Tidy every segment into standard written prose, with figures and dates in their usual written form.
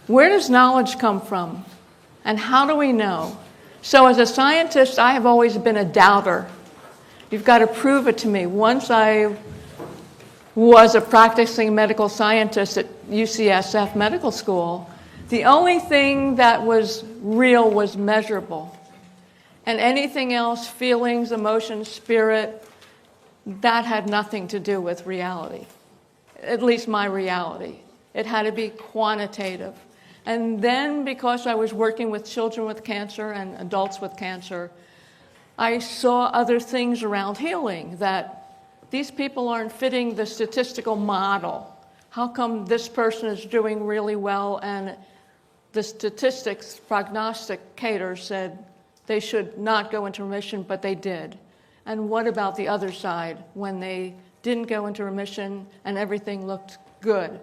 Where does knowledge come from? And how do we know? So as a scientist, I have always been a doubter. You've got to prove it to me. Once I was a practicing medical scientist at UCSF Medical School, the only thing that was real was measurable. And anything else, feelings, emotions, spirit, that had nothing to do with reality, at least my reality. It had to be quantitative. And then, because I was working with children with cancer and adults with cancer, I saw other things around healing, that these people aren't fitting the statistical model. How come this person is doing really well and the statistics prognosticators said they should not go into remission, but they did? And what about the other side when they didn't go into remission and everything looked good?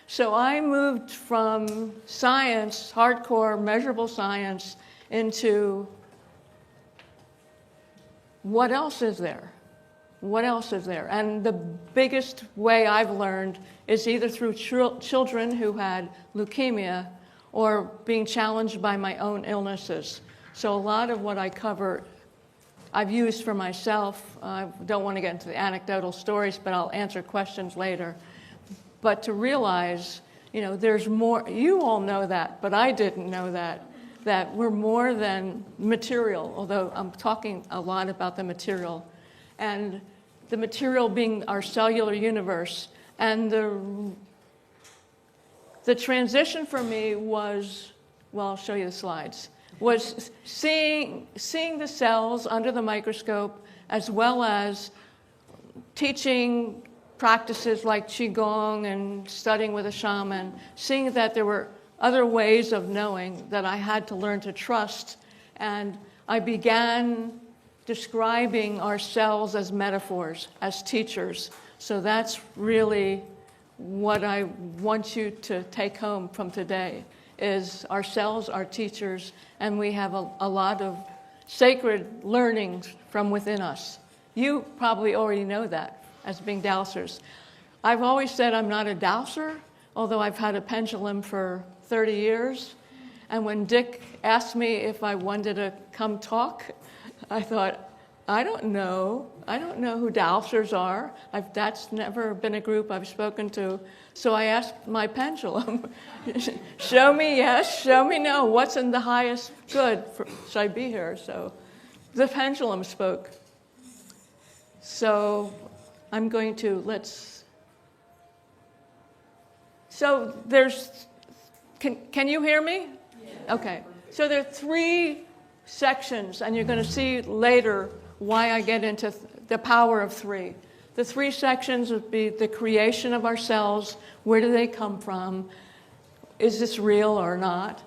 So I moved from science, hardcore measurable science, into what else is there? What else is there? And the biggest way I've learned is either through children who had leukemia or being challenged by my own illnesses. So a lot of what I cover I've used for myself. I don't want to get into the anecdotal stories, but I'll answer questions later. But to realize, there's more. You all know that, but I didn't know that we're more than material, although I'm talking a lot about the material. And the material being our cellular universe. And the transition for me was, well, I'll show you the slides, was seeing the cells under the microscope, as well as teaching practices like Qigong and studying with a shaman, seeing that there were other ways of knowing that I had to learn to trust. And I began describing our cells as metaphors, as teachers. So that's really what I want you to take home from today, is our cells are teachers, and we have a lot of sacred learnings from within us. You probably already know that as being dowsers. I've always said I'm not a dowser, although I've had a pendulum for 30 years. And when Dick asked me if I wanted to come talk, I thought, I don't know who dowsers are. That's never been a group I've spoken to. So I asked my pendulum, show me yes, show me no. What's in the highest good? Should I be here? So the pendulum spoke. So I'm going to, so can you hear me? Yeah. Okay. So there are 3 sections, and you're going to see later why I get into the power of 3. The 3 sections would be the creation of our cells. Where do they come from? Is this real or not?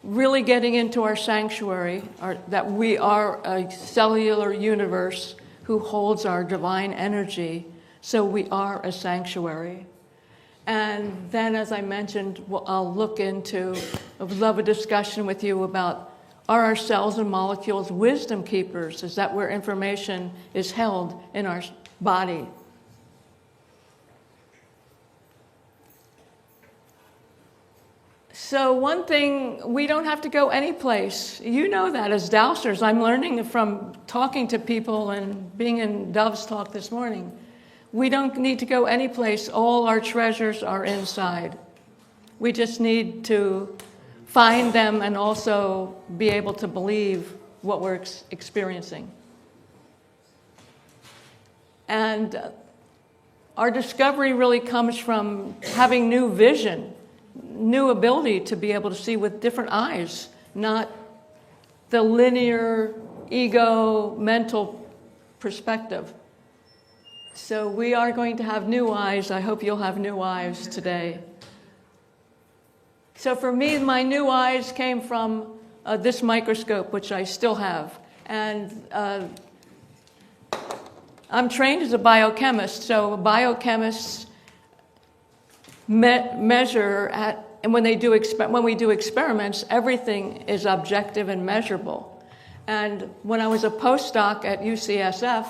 Really getting into our sanctuary, that we are a cellular universe who holds our divine energy. So we are a sanctuary. And then, as I mentioned, I'll look into, I would love a discussion with you about, are our cells and molecules wisdom keepers? Is that where information is held in our body? So one thing, we don't have to go any place. You know that as dowsers. I'm learning from talking to people and being in Dove's talk this morning. We don't need to go any place. All our treasures are inside. We just need to find them and also be able to believe what we're experiencing. And our discovery really comes from having new vision, new ability to be able to see with different eyes, not the linear, ego, mental perspective. So we are going to have new eyes. I hope you'll have new eyes today. So for me, my new eyes came from this microscope, which I still have. And I'm trained as a biochemist, so biochemists measure and when we do experiments, everything is objective and measurable. And when I was a postdoc at UCSF,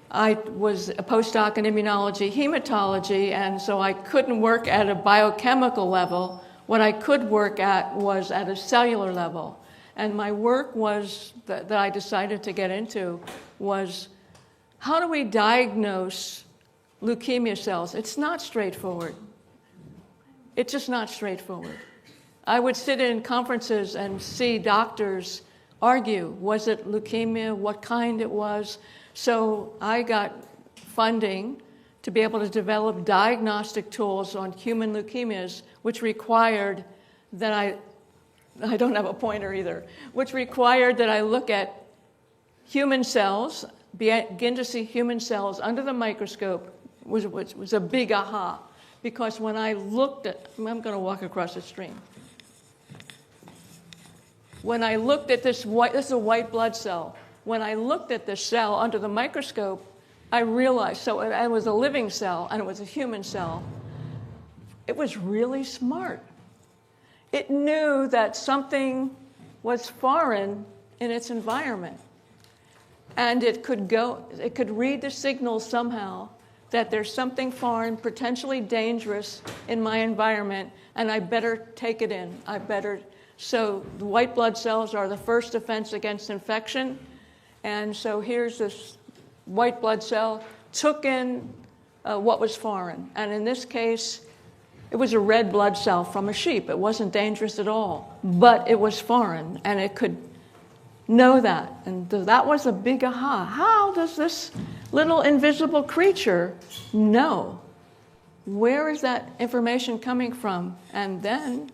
I was a postdoc in immunology, hematology, and so I couldn't work at a biochemical level What I could work at was at a cellular level. And my work was, that I decided to get into, was how do we diagnose leukemia cells? It's not straightforward. It's just not straightforward. I would sit in conferences and see doctors argue, was it leukemia, what kind it was? So I got funding to be able to develop diagnostic tools on human leukemias, which required that I don't have a pointer either, which required that I look at human cells, begin to see human cells under the microscope, was a big aha. Because when I looked at, I'm going to walk across the stream. When I looked at this is a white blood cell. When I looked at this cell under the microscope, I realized, so it was a living cell and it was a human cell. It was really smart. It knew that something was foreign in its environment. And it could read the signals somehow that there's something foreign, potentially dangerous in my environment, and I better take it in. So the white blood cells are the first defense against infection. And so here's this white blood cell, took in what was foreign. And in this case, it was a red blood cell from a sheep. It wasn't dangerous at all, but it was foreign, and it could know that. And that was a big aha. How does this little invisible creature know? Where is that information coming from? And then,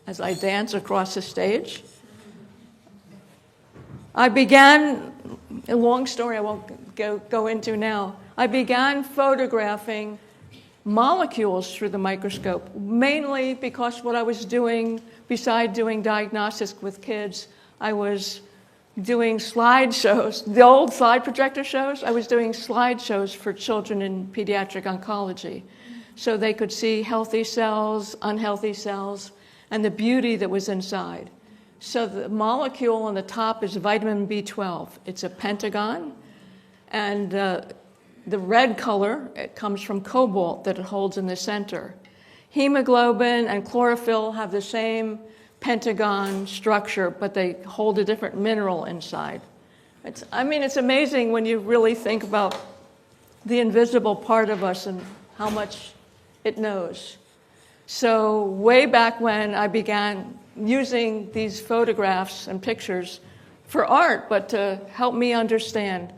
as I dance across the stage, I began, a long story I won't go into now, I began photographing molecules through the microscope, mainly because what I was doing, beside doing diagnostics with kids, I was doing slideshows, the old slide projector shows. I was doing slideshows for children in pediatric oncology so they could see healthy cells, unhealthy cells, and the beauty that was inside. So the molecule on the top is vitamin B12. It's a pentagon, and the red color, it comes from cobalt that it holds in the center. Hemoglobin and chlorophyll have the same pentagon structure, but they hold a different mineral inside. It's amazing when you really think about the invisible part of us and how much it knows. So way back when, I began using these photographs and pictures for art, but to help me understand,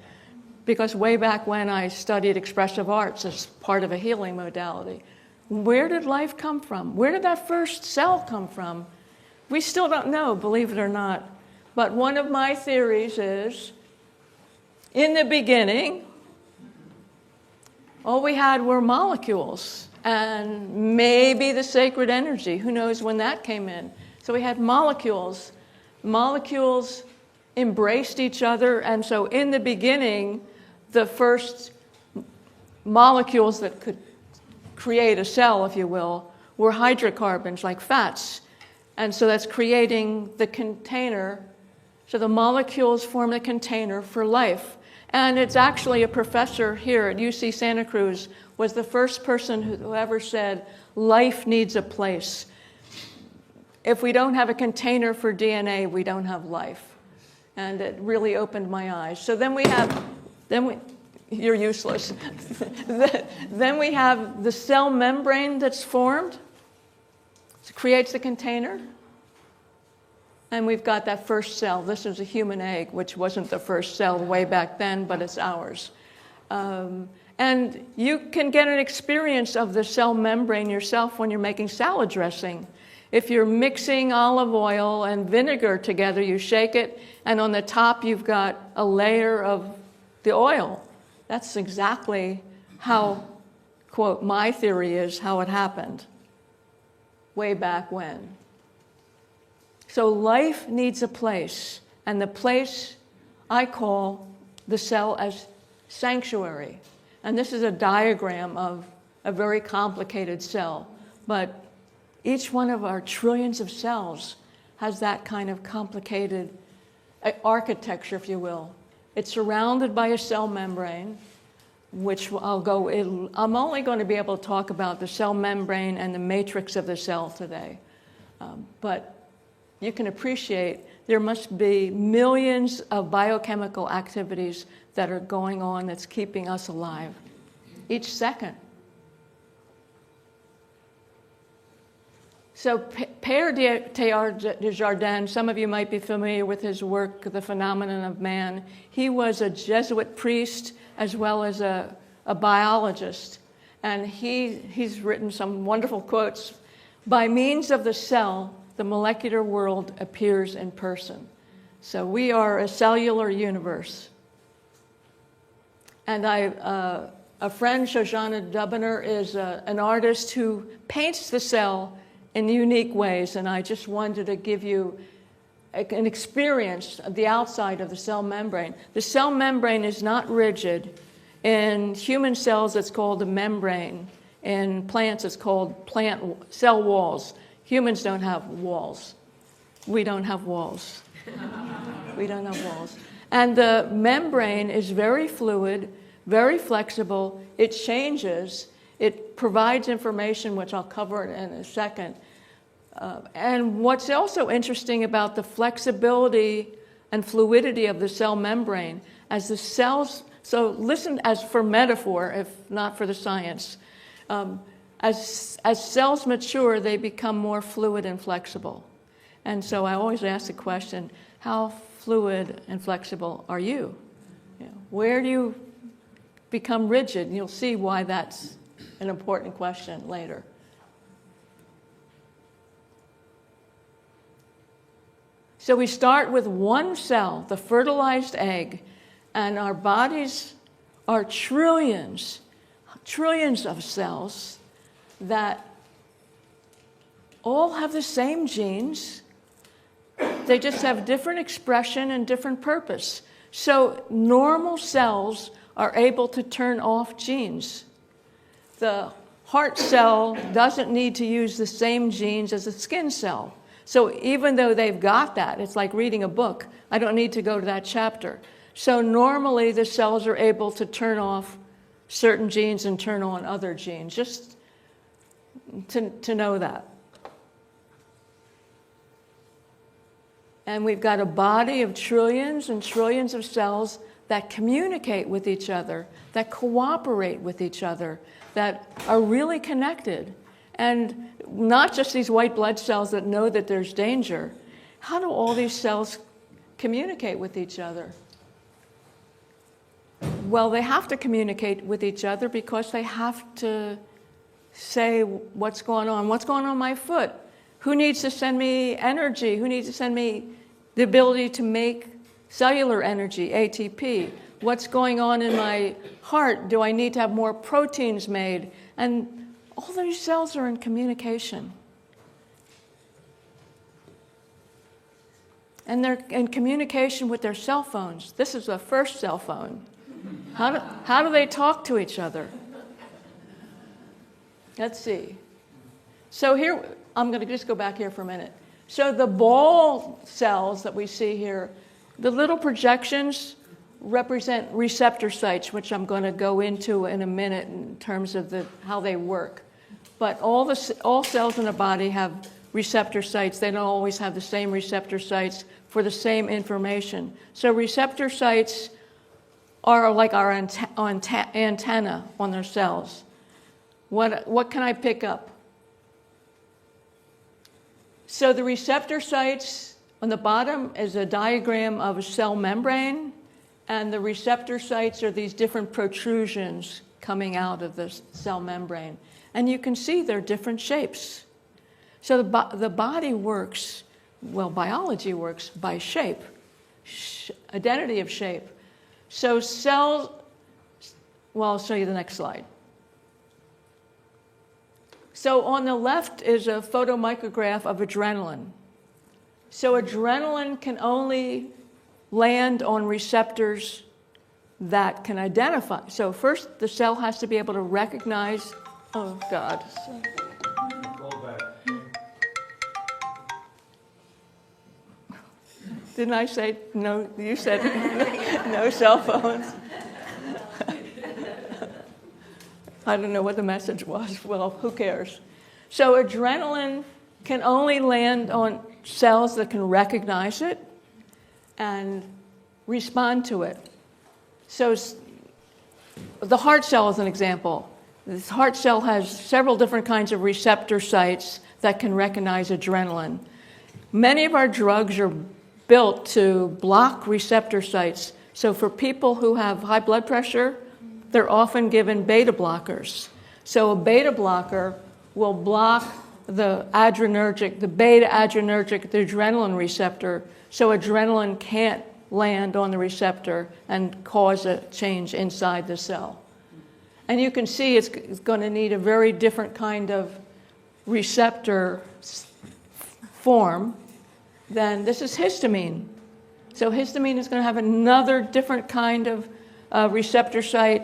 because way back when I studied expressive arts as part of a healing modality. Where did life come from? Where did that first cell come from? We still don't know, believe it or not. But one of my theories is, in the beginning, all we had were molecules and maybe the sacred energy. Who knows when that came in? So we had molecules. Molecules embraced each other, and so in the beginning, the first molecules that could create a cell, if you will, were hydrocarbons, like fats. And so that's creating the container. So the molecules form the container for life. And it's actually a professor here at UC Santa Cruz was the first person who ever said, life needs a place. If we don't have a container for DNA, we don't have life. And it really opened my eyes. So you're useless. Then we have the cell membrane that's formed. It creates the container. And we've got that first cell. This is a human egg, which wasn't the first cell way back then, but it's ours. And you can get an experience of the cell membrane yourself when you're making salad dressing. If you're mixing olive oil and vinegar together, you shake it, and on the top you've got a layer of the oil. That's exactly how, quote, my theory is how it happened way back when. So life needs a place, and the place I call the cell as sanctuary. And this is a diagram of a very complicated cell, but each one of our trillions of cells has that kind of complicated architecture, if you will. It's surrounded by a cell membrane, which I'm only going to be able to talk about the cell membrane and the matrix of the cell today. But you can appreciate there must be millions of biochemical activities that are going on that's keeping us alive each second. So Père Desjardins, some of you might be familiar with his work, The Phenomenon of Man. He was a Jesuit priest as well as a biologist. And he's written some wonderful quotes. By means of the cell, the molecular world appears in person. So we are a cellular universe. And a friend, Shoshana Dubiner, is an artist who paints the cell in unique ways, and I just wanted to give you an experience of the outside of the cell membrane. The cell membrane is not rigid. In human cells, it's called a membrane. In plants, it's called plant cell walls. Humans don't have walls. We don't have walls. We don't have walls. And the membrane is very fluid, very flexible. It changes. It provides information, which I'll cover in a second. And what's also interesting about the flexibility and fluidity of the cell membrane, as the cells, so listen as for metaphor, if not for the science, as cells mature, they become more fluid and flexible. And so I always ask the question, how fluid and flexible are you? Where do you become rigid? And you'll see why that's an important question later. So we start with one cell, the fertilized egg, and our bodies are trillions of cells that all have the same genes. They just have different expression and different purpose. So normal cells are able to turn off genes. The heart cell doesn't need to use the same genes as a skin cell. So even though they've got that, it's like reading a book. I don't need to go to that chapter. So normally the cells are able to turn off certain genes and turn on other genes, just to know that. And we've got a body of trillions and trillions of cells that communicate with each other, that cooperate with each other, that are really connected. And not just these white blood cells that know that there's danger. How do all these cells communicate with each other? Well, they have to communicate with each other because they have to say what's going on. What's going on in my foot? Who needs to send me energy? Who needs to send me the ability to make cellular energy, ATP? What's going on in my heart? Do I need to have more proteins made? And all these cells are in communication. And they're in communication with their cell phones. This is the first cell phone. How do they talk to each other? Let's see. So here, I'm going to just go back here for a minute. So the ball cells that we see here, the little projections represent receptor sites, which I'm going to go into in a minute in terms of how they work. But all cells in the body have receptor sites. They don't always have the same receptor sites for the same information. So receptor sites are like our antenna on their cells. What can I pick up? So the receptor sites on the bottom is a diagram of a cell membrane, and the receptor sites are these different protrusions coming out of the cell membrane. And you can see they're different shapes. So the body works, well, biology works by shape, identity of shape. So cells, well, I'll show you the next slide. So on the left is a photomicrograph of adrenaline. So adrenaline can only land on receptors that can identify. So first, the cell has to be able to recognize, oh God. Didn't I say no? You said no cell phones. I don't know what the message was. Well, who cares? So adrenaline can only land on cells that can recognize it and respond to it. So the heart cell is an example. This heart cell has several different kinds of receptor sites that can recognize adrenaline. Many of our drugs are built to block receptor sites. So for people who have high blood pressure, they're often given beta blockers. So a beta blocker will block the beta adrenergic, the adrenaline receptor, so adrenaline can't land on the receptor and cause a change inside the cell. And you can see it's going to need a very different kind of receptor form than this is histamine. So histamine is going to have another different kind of receptor site.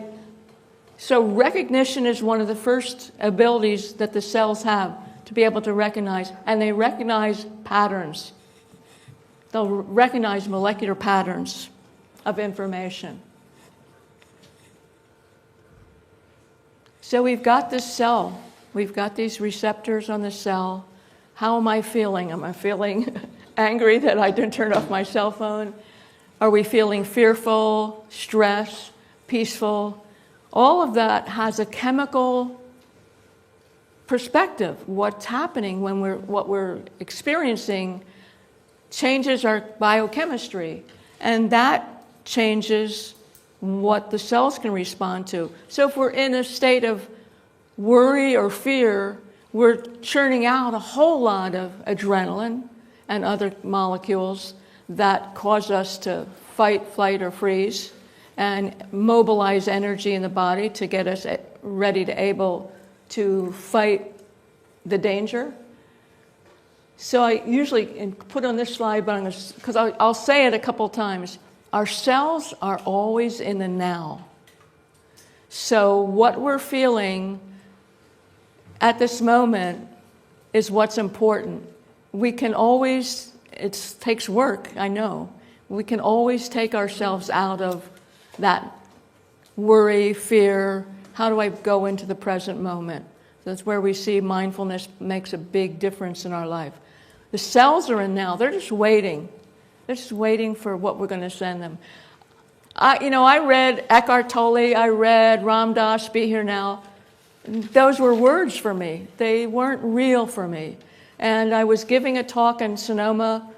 So recognition is one of the first abilities that the cells have to be able to recognize, and they recognize patterns. They'll recognize molecular patterns of information. So we've got this cell. We've got these receptors on the cell. How am I feeling? Am I feeling angry that I didn't turn off my cell phone? Are we feeling fearful, stressed, peaceful? All of that has a chemical perspective. What's happening when what we're experiencing changes our biochemistry, and that changes what the cells can respond to. So if we're in a state of worry or fear, we're churning out a whole lot of adrenaline and other molecules that cause us to fight, flight, or freeze, and mobilize energy in the body to get us ready to able to fight the danger. So I usually put on this slide, but because I'll say it a couple times, our cells are always in the now. So what we're feeling at this moment is what's important. We can always, it takes work, I know, we can always take ourselves out of that worry, fear. How do I go into the present moment? That's where we see mindfulness makes a big difference in our life. The cells are in now. They're just waiting. They're just waiting for what we're going to send them. I read Eckhart Tolle. I read Ram Dass, Be Here Now. Those were words for me. They weren't real for me. And I was giving a talk in Sonoma,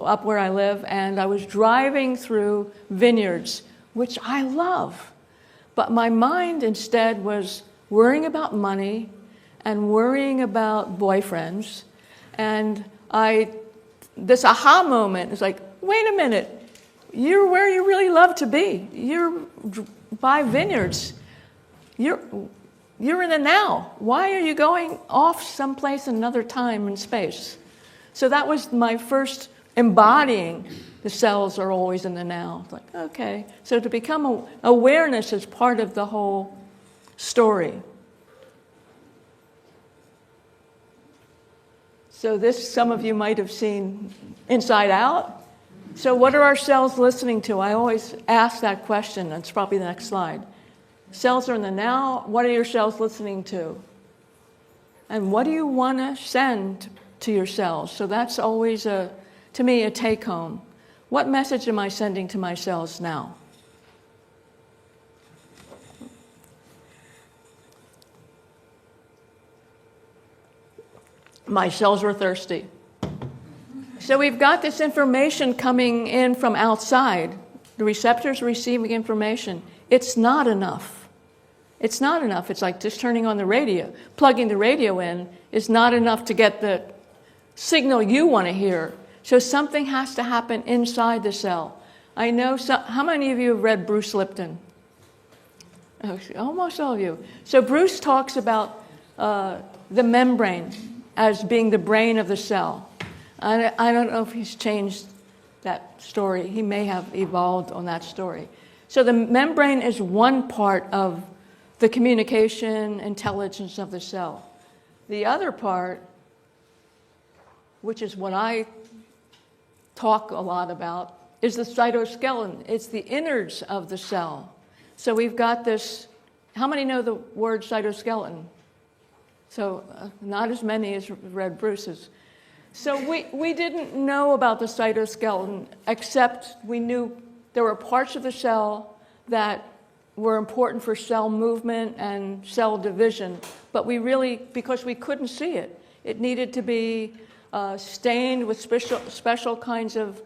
up where I live, and I was driving through vineyards, which I love. But my mind instead was worrying about money and worrying about boyfriends. And this aha moment is like, wait a minute, you're where you really love to be. You're by vineyards. You're in the now. Why are you going off someplace another time and space? So that was my first embodying. The cells are always in the now. It's like, okay. So to become awareness is part of the whole story. So this, some of you might have seen Inside Out. So what are our cells listening to? I always ask that question. That's probably the next slide. Cells are in the now. What are your cells listening to? And what do you want to send to your cells? So that's always, to me, a take-home. What message am I sending to my cells now? My cells were thirsty. So we've got this information coming in from outside. The receptors are receiving information. It's not enough. It's not enough. It's like just turning on the radio. Plugging the radio in is not enough to get the signal you want to hear. So something has to happen inside the cell. I know how many of you have read Bruce Lipton? Oh, almost all of you. So Bruce talks about the membrane as being the brain of the cell. I don't know if he's changed that story. He may have evolved on that story. So the membrane is one part of the communication intelligence of the cell. The other part, which is what I talk a lot about, is the cytoskeleton. It's the innards of the cell. So we've got this, how many know the word cytoskeleton? So not as many as read Bruce's. So we didn't know about the cytoskeleton, except we knew there were parts of the cell that were important for cell movement and cell division. But we really, because we couldn't see it, it needed to be stained with special kinds of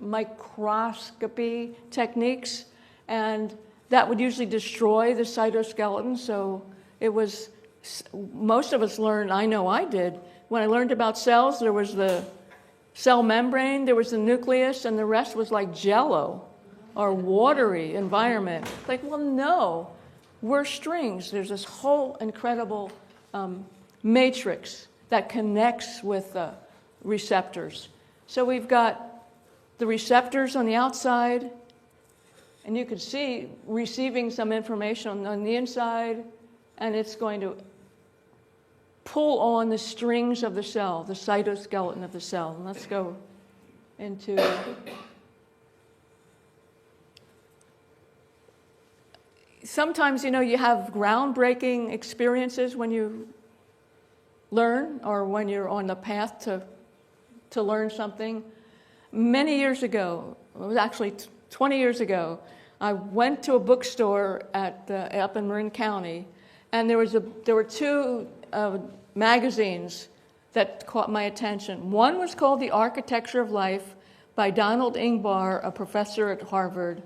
microscopy techniques, and that would usually destroy the cytoskeleton. So it was, most of us learned, I know I did, when I learned about cells, there was the cell membrane, there was the nucleus, and the rest was like jello or watery environment. Like, well, no, we're strings. There's this whole incredible matrix that connects with the receptors. So we've got the receptors on the outside, and you can see receiving some information on the inside, and it's going to pull on the strings of the cell, the cytoskeleton of the cell. And let's go into... Sometimes, you have groundbreaking experiences when you learn or when you're on the path to learn something. Many years ago, it was actually 20 years ago, I went to a bookstore up in Marin County, and there were two magazines that caught my attention. One was called The Architecture of Life by Donald Ingbar, a professor at Harvard,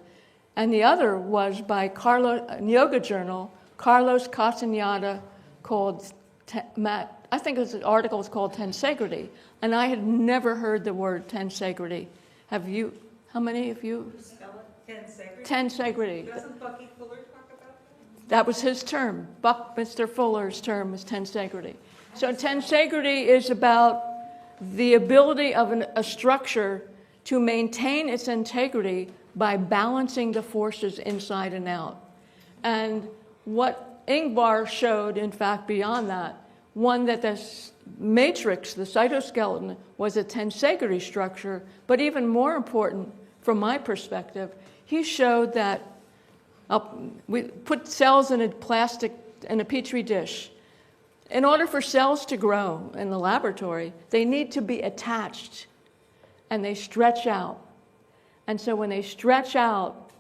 and the other was by a yoga journal, Carlos Castaneda, called, I think the article was called Tensegrity, and I had never heard the word tensegrity. Have you, how many of you? Spell it. Tensegrity? Tensegrity. Doesn't Bucky Fuller talk about that? That was his term. Mr. Fuller's term was tensegrity. So tensegrity is about the ability of a structure to maintain its integrity by balancing the forces inside and out. And what Ingbar showed, in fact, beyond that, one, that this matrix, the cytoskeleton, was a tensegrity structure, but even more important from my perspective, he showed that we put cells in a petri dish. In order for cells to grow in the laboratory, they need to be attached, and they stretch out. And so when they stretch out,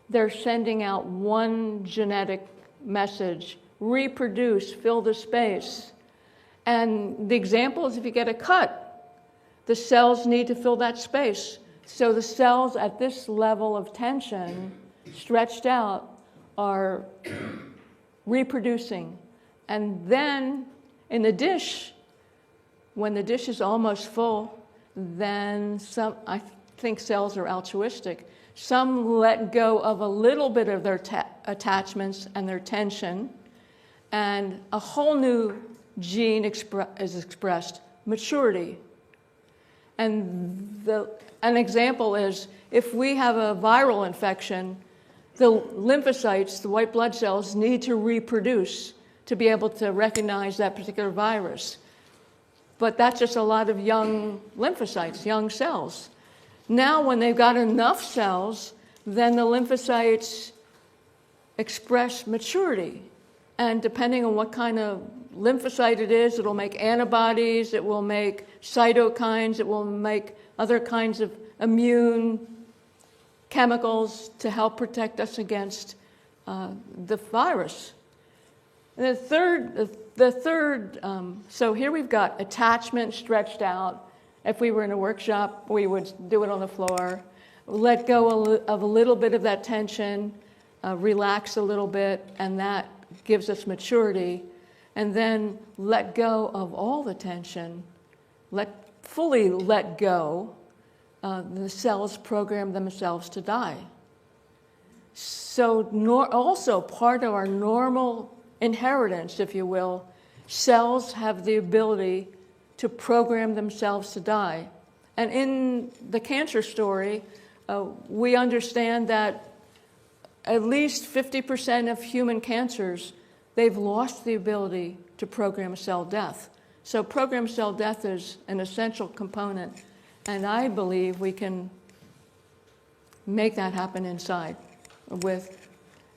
they're sending out one genetic message: reproduce, fill the space. And the example is if you get a cut, the cells need to fill that space. So the cells at this level of tension, stretched out, are reproducing. And then in the dish, when the dish is almost full, then I think cells are altruistic. Some let go of a little bit of their attachments and their tension, and a whole new gene is expressed, maturity. And an example is if we have a viral infection, the lymphocytes, the white blood cells, need to reproduce to be able to recognize that particular virus. But that's just a lot of young lymphocytes, young cells. Now, when they've got enough cells, then the lymphocytes express maturity. And depending on what kind of lymphocyte it is, it'll make antibodies, it will make cytokines, it will make other kinds of immune chemicals to help protect us against the virus. And the third, so here we've got attachment stretched out. If we were in a workshop, we would do it on the floor, let go of a little bit of that tension, relax a little bit, and that gives us maturity. And then let go of all the tension, fully let go, the cells program themselves to die. So also part of our normal inheritance, if you will, cells have the ability to program themselves to die. And in the cancer story, we understand that at least 50% of human cancers, they've lost the ability to program cell death. So programmed cell death is an essential component, and I believe we can make that happen inside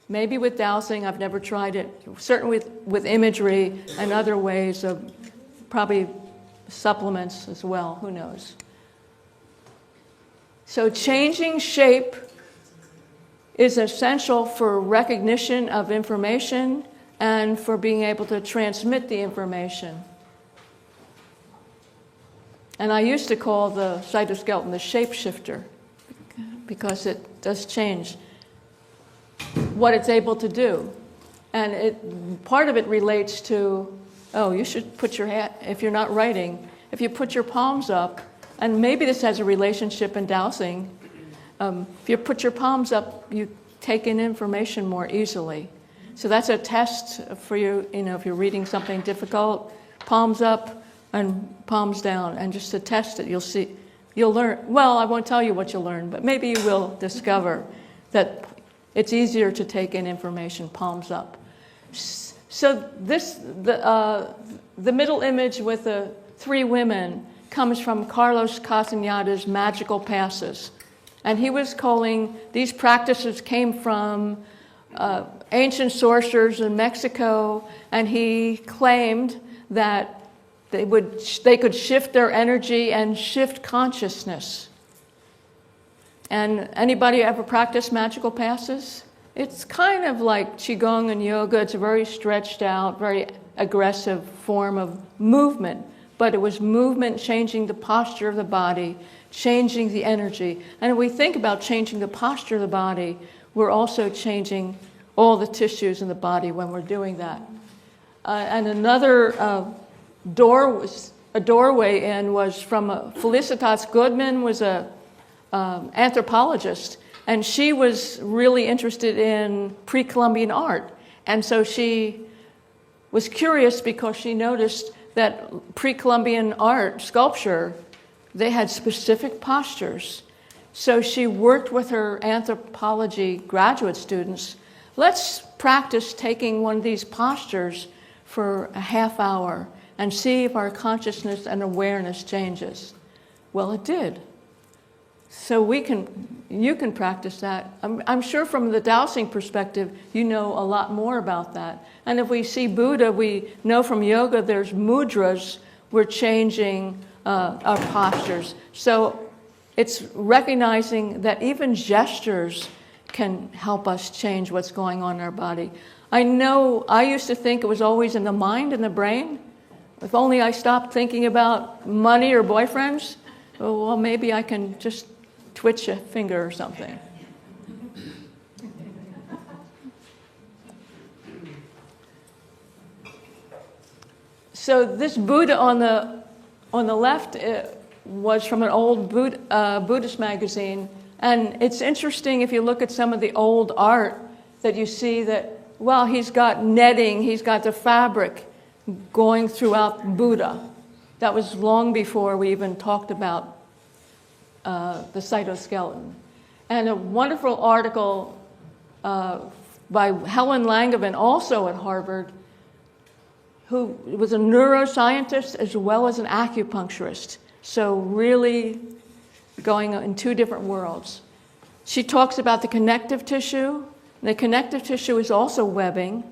maybe with dowsing. I've never tried it. Certainly with imagery and other ways of probably supplements as well, who knows. So changing shape is essential for recognition of information and for being able to transmit the information. And I used to call the cytoskeleton the shapeshifter because it does change what it's able to do. And part of it relates to, you should put your hand, if you're not writing, if you put your palms up, and maybe this has a relationship in dowsing, if you put your palms up, you take in information more easily. So that's a test for you, if you're reading something difficult, palms up and palms down, and just to test it, you'll learn, well, I won't tell you what you'll learn, but maybe you will discover that it's easier to take in information, palms up. So the middle image with the three women comes from Carlos Castañeda's Magical Passes. And he was calling, these practices came from ancient sorcerers in Mexico, and he claimed that they could shift their energy and shift consciousness. And anybody ever practiced Magical Passes? It's kind of like Qigong and yoga. It's a very stretched out, very aggressive form of movement. But it was movement changing the posture of the body, changing the energy. And if we think about changing the posture of the body, we're also changing all the tissues in the body when we're doing that. And another doorway in was from Felicitas Goodman, was a anthropologist, and she was really interested in pre-Columbian art. And so she was curious because she noticed that pre-Columbian art, sculpture, they had specific postures. So she worked with her anthropology graduate students. Let's practice taking one of these postures for a half hour and see if our consciousness and awareness changes. Well, it did. So you can practice that. I'm sure from the dowsing perspective, you know a lot more about that. And if we see Buddha, we know from yoga there's mudras. We're changing our postures. So it's recognizing that even gestures can help us change what's going on in our body. I know I used to think it was always in the mind and the brain. If only I stopped thinking about money or boyfriends, well, maybe I can just twitch a finger or something. So this Buddha on the left was from an old Buddhist magazine, and it's interesting if you look at some of the old art that you see that, well, he's got netting, he's got the fabric going throughout Buddha. That was long before we even talked about the cytoskeleton. And a wonderful article by Helen Langevin, also at Harvard, who was a neuroscientist as well as an acupuncturist. So really going in two different worlds. She talks about the connective tissue. The connective tissue is also webbing.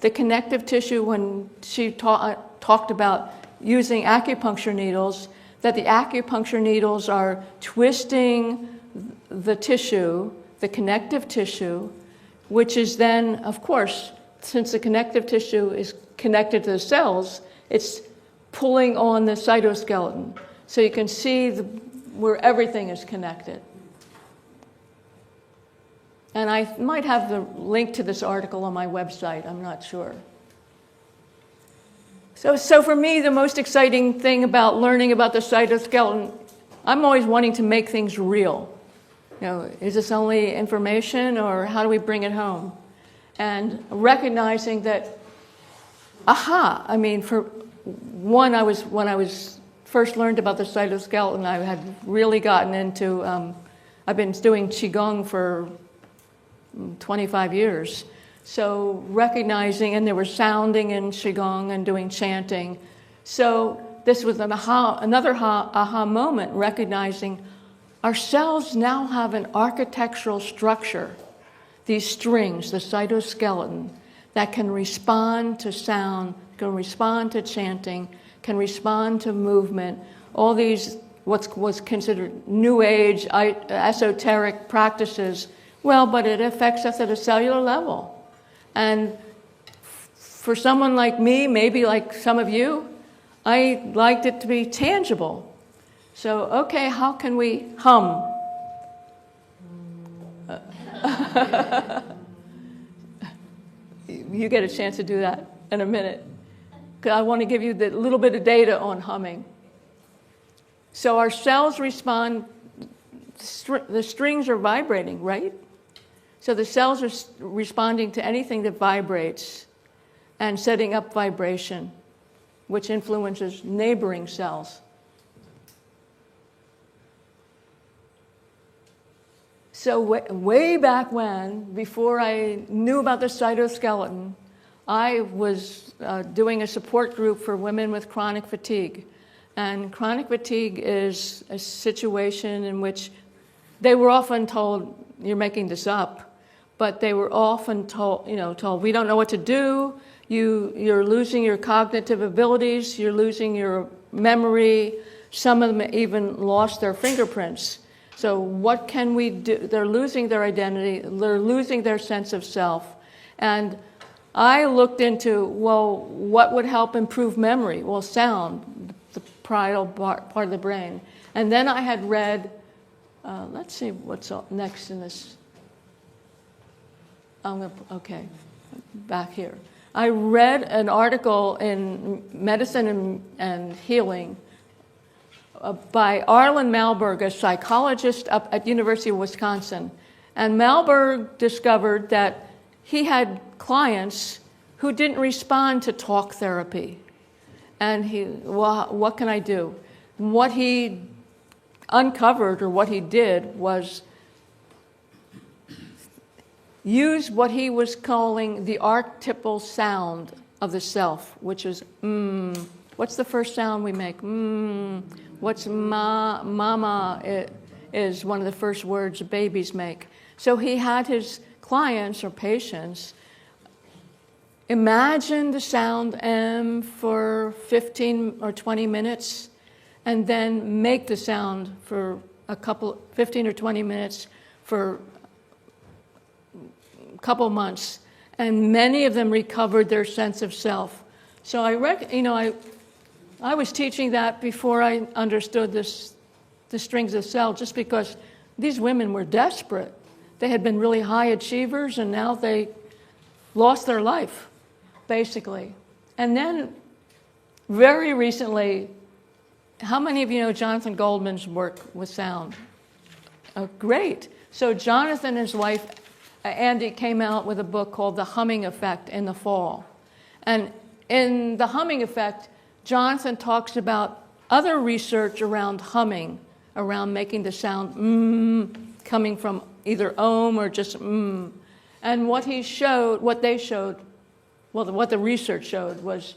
The connective tissue, when she talked about using acupuncture needles, that the acupuncture needles are twisting the tissue, the connective tissue, which is then, of course, since the connective tissue is connected to the cells, it's pulling on the cytoskeleton. So you can see where everything is connected. And I might have the link to this article on my website, I'm not sure. So for me, the most exciting thing about learning about the cytoskeleton, I'm always wanting to make things real. Is this only information, or how do we bring it home? And recognizing that, for one, when I was first learned about the cytoskeleton, I had really gotten into, I've been doing Qigong for 25 years. So recognizing, and there was sounding in Qigong and doing chanting. So this was another aha moment, recognizing our cells now have an architectural structure, these strings, the cytoskeleton, that can respond to sound, can respond to chanting, can respond to movement. All these, what was considered New Age, esoteric practices, well, but it affects us at a cellular level. And for someone like me, maybe like some of you, I liked it to be tangible. So, okay, how can we hum? You get a chance to do that in a minute. 'Cause I want to give you the little bit of data on humming. So our cells respond, the strings are vibrating, right? So the cells are responding to anything that vibrates and setting up vibration, which influences neighboring cells. So way back when, before I knew about the cytoskeleton, I was doing a support group for women with chronic fatigue. And chronic fatigue is a situation in which they were often told, you're making this up, but they were often told, we don't know what to do, you're losing your cognitive abilities, you're losing your memory, some of them even lost their fingerprints. So what can we do? They're losing their identity, they're losing their sense of self. And I looked into, well, what would help improve memory? Well, sound, the parietal part of the brain. And then I had read, let's see what's next in this. Okay, back here. I read an article in Medicine and Healing by Arlen Malberg, a psychologist up at University of Wisconsin. And Malberg discovered that he had clients who didn't respond to talk therapy. And what can I do? What he uncovered, or what he did, was use what he was calling the archetypal sound of the self, which is What's the first sound we make? What's mama is one of the first words babies make. So he had his clients or patients imagine the sound M for 15 or 20 minutes, and then make the sound for 15 or 20 minutes for a couple months. And many of them recovered their sense of self. So I was teaching that before I understood the strings of cell, just because these women were desperate. They had been really high achievers, and now they lost their life, basically. And then, very recently, how many of you know Jonathan Goldman's work with sound? Oh, great. So Jonathan and his wife, Andy, came out with a book called The Humming Effect in the fall. And in The Humming Effect, Jonathan talks about other research around humming, around making the sound coming from either or just And what they showed, what the research showed was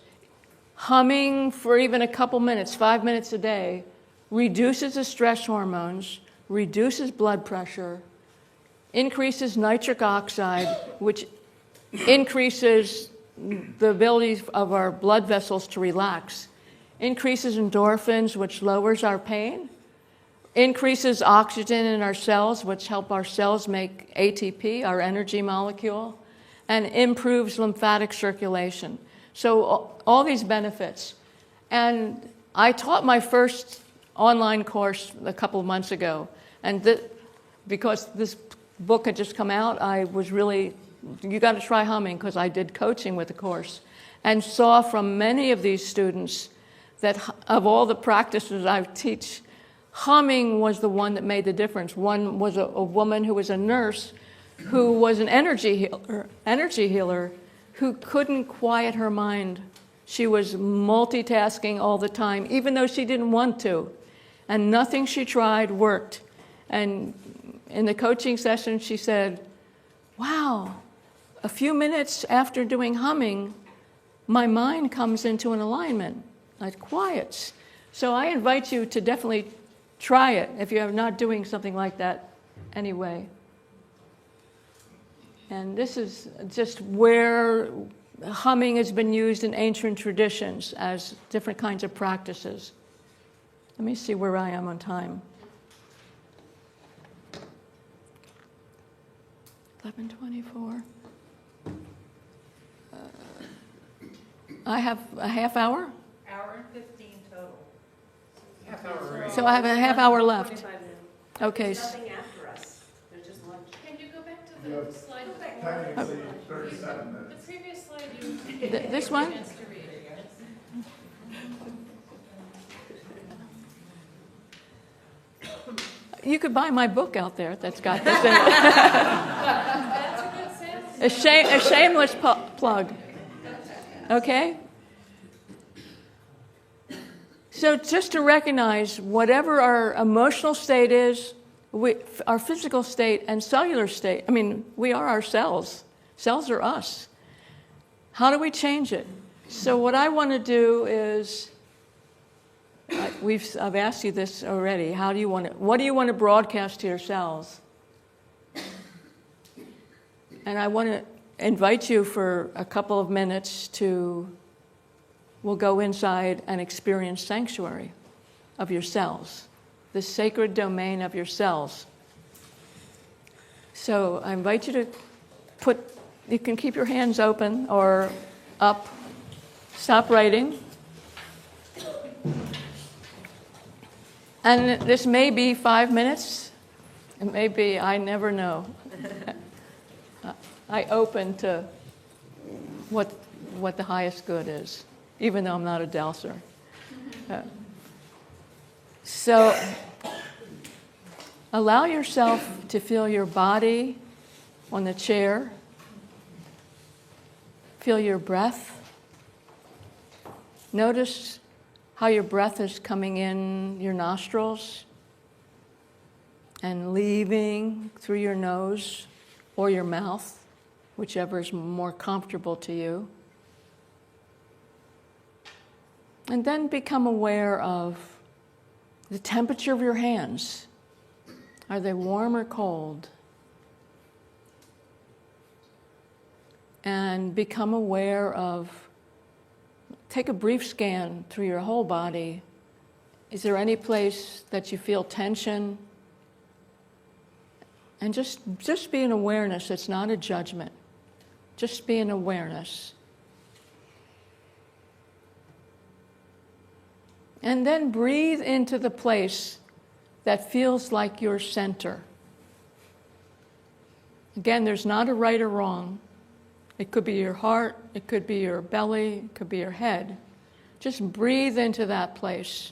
humming for even a couple minutes, 5 minutes a day, reduces the stress hormones, reduces blood pressure, increases nitric oxide, which increases the ability of our blood vessels to relax, increases endorphins, which lowers our pain, increases oxygen in our cells, which help our cells make ATP, our energy molecule, and improves lymphatic circulation. So all these benefits. And I taught my first online course a couple of months ago, and because this book had just come out, I was really, you got to try humming, because I did coaching with the course, and saw from many of these students that of all the practices I teach, humming was the one that made the difference. One was a woman who was a nurse who was an energy healer who couldn't quiet her mind. She was multitasking all the time, even though she didn't want to. And nothing she tried worked. And in the coaching session, she said, wow, a few minutes after doing humming, my mind comes into an alignment. It quiets. So I invite you to definitely try it if you're not doing something like that anyway. And this is just where humming has been used in ancient traditions as different kinds of practices. Let me see where I am on time. 11:24. I have a half hour? Hour and 15 total. Half hour. So I have a half hour left. 25 minutes. Okay. There's nothing after us. There's just lunch. Can you go back to You the have slide before? Technically, 37 The minutes. previous slide you. This one? Chance to read. You could buy my book out there that's got this in it. That's a good sense. A shameless plug. Okay? So just to recognize whatever our emotional state is, our physical state and cellular state, I mean, we are our cells. Cells are us. How do we change it? So what I want to do is, I've asked you this already. What do you want to broadcast to your cells? And I want to invite you for a couple of minutes we'll go inside and experience sanctuary of your cells, the sacred domain of your cells. So I invite you to you can keep your hands open or up. Stop writing. And this may be 5 minutes. It may be, I never know. I open to what the highest good is, even though I'm not a dowser. So allow yourself to feel your body on the chair. Feel your breath. Notice how your breath is coming in your nostrils and leaving through your nose or your mouth, whichever is more comfortable to you. And then become aware of the temperature of your hands. Are they warm or cold? And become aware of, take a brief scan through your whole body. Is there any place that you feel tension? And just be an awareness. It's not a judgment. Just be an awareness. And then breathe into the place that feels like your center. Again, there's not a right or wrong. It could be your heart, it could be your belly, it could be your head. Just breathe into that place.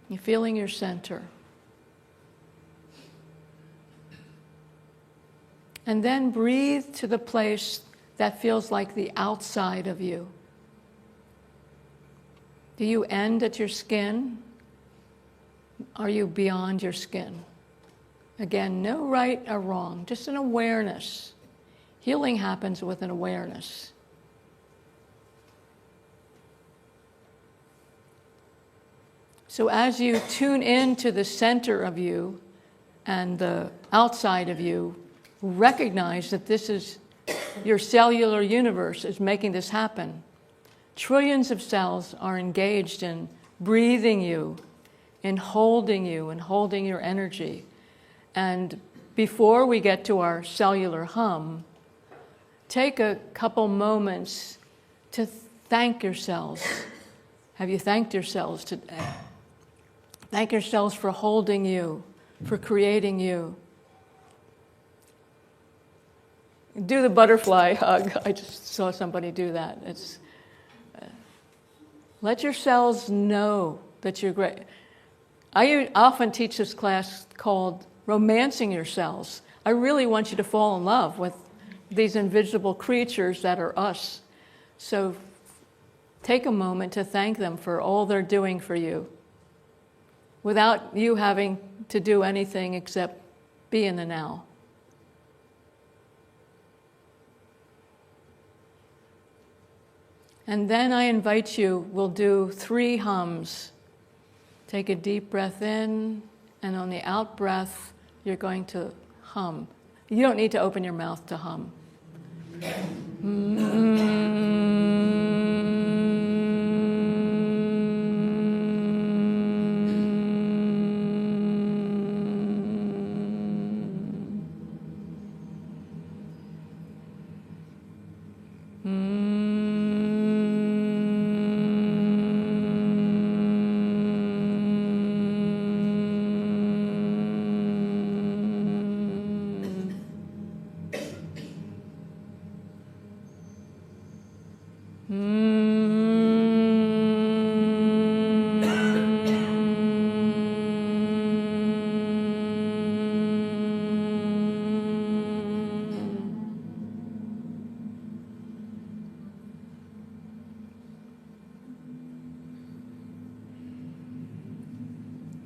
You're feeling your center. And then breathe to the place that feels like the outside of you. Do you end at your skin? Are you beyond your skin? Again, no right or wrong, just an awareness. Healing happens with an awareness. So as you tune into the center of you and the outside of you, recognize that this is your cellular universe is making this happen. Trillions of cells are engaged in breathing you, in holding you, and holding your energy. And before we get to our cellular hum, take a couple moments to thank your cells. Have you thanked your cells today? Thank your cells for holding you, for creating you. Do the butterfly hug. I just saw somebody do that. Let your cells know that you're great. I often teach this class called Romancing Your Cells. I really want you to fall in love with these invisible creatures that are us. So take a moment to thank them for all they're doing for you without you having to do anything except be in the now. And then I invite you, we'll do 3 hums. Take a deep breath in, and on the out breath, you're going to hum. You don't need to open your mouth to hum.